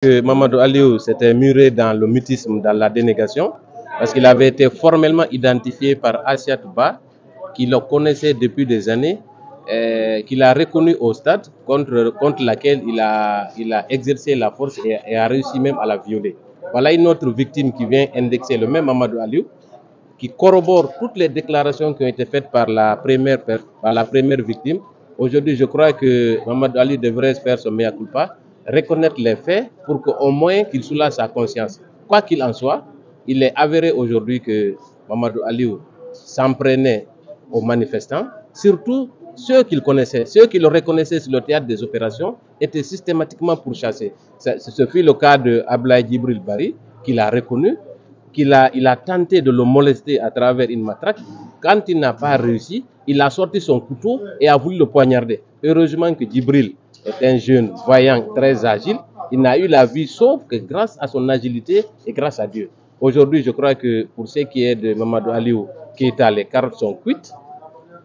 Que Mamadou Aliou s'était muré dans le mutisme, dans la dénégation, parce qu'il avait été formellement identifié par Assia Touba, qui le connaissait depuis des années, qu'il a reconnu au stade, contre laquelle il a exercé la force et a réussi même à la violer. Voilà une autre victime qui vient indexer le même Mamadou Aliou, qui corrobore toutes les déclarations qui ont été faites par la première victime. Aujourd'hui, je crois que Mamadou Aliou devrait faire son mea culpa, reconnaître les faits pour qu'au moins qu'il soulage sa conscience. Quoi qu'il en soit, il est avéré aujourd'hui que Mamadou Aliou s'en prenait aux manifestants, surtout ceux qu'il connaissait, ceux qui le reconnaissaient sur le théâtre des opérations étaient systématiquement pourchassés. Ce fut le cas de Ablaye Djibril Bari, qu'il a reconnu, il a tenté de le molester à travers une matraque. Quand il n'a pas réussi, il a sorti son couteau et a voulu le poignarder. Heureusement que Djibril est un jeune voyant très agile. Il n'a eu la vie sauf que grâce à son agilité et grâce à Dieu. Aujourd'hui, je crois que pour ce qui est de Mamadou Aliou Keïta, les cartes sont cuites.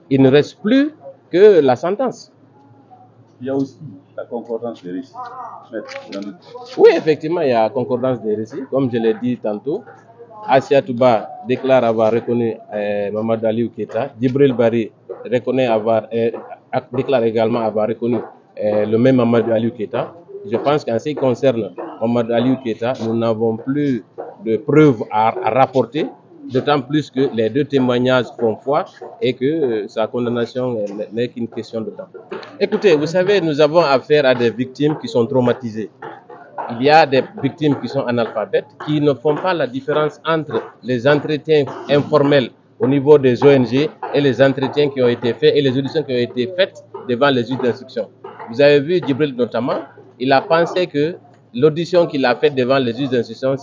Il ne reste plus que la sentence. Il y a aussi la concordance des récits. Oui, effectivement, il y a concordance des récits. Comme je l'ai dit tantôt, Assia Touba déclare avoir reconnu Mamadou Aliou Keïta. Djibril Bari déclare également avoir reconnu le même Mamadou Aliou Keïta. Je pense qu'en ce qui concerne Mamadou Aliou Keïta, nous n'avons plus de preuves à rapporter, d'autant plus que les deux témoignages font foi et que sa condamnation n'est qu'une question de temps. Écoutez, vous savez, nous avons affaire à des victimes qui sont traumatisées. Il y a des victimes qui sont analphabètes, qui ne font pas la différence entre les entretiens informels au niveau des ONG et les entretiens qui ont été faits et les auditions qui ont été faites devant les juges d'instruction. Vous avez vu Djibril notamment, il a pensé que l'audition qu'il a faite devant les juges d'instruction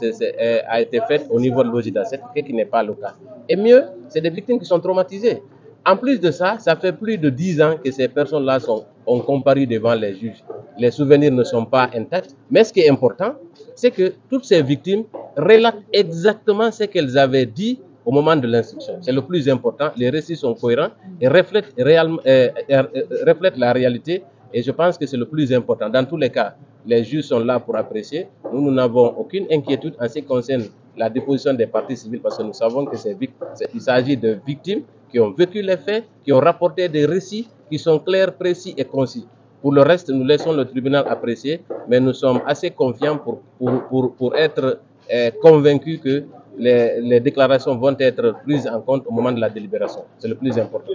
a été faite au niveau de l'OJDA, ce qui n'est pas le cas. Et mieux, c'est des victimes qui sont traumatisées. En plus de ça, ça fait plus de 10 ans que ces personnes-là ont comparu devant les juges. Les souvenirs ne sont pas intacts. Mais ce qui est important, c'est que toutes ces victimes relatent exactement ce qu'elles avaient dit au moment de l'instruction. C'est le plus important. Les récits sont cohérents et reflètent la réalité. Et je pense que c'est le plus important. Dans tous les cas, les juges sont là pour apprécier. Nous n'avons aucune inquiétude en ce qui concerne la déposition des parties civiles parce que nous savons qu'il s'agit de victimes qui ont vécu les faits, qui ont rapporté des récits qui sont clairs, précis et concis. Pour le reste, nous laissons le tribunal apprécier, mais nous sommes assez confiants pour être convaincus que les déclarations vont être prises en compte au moment de la délibération. C'est le plus important.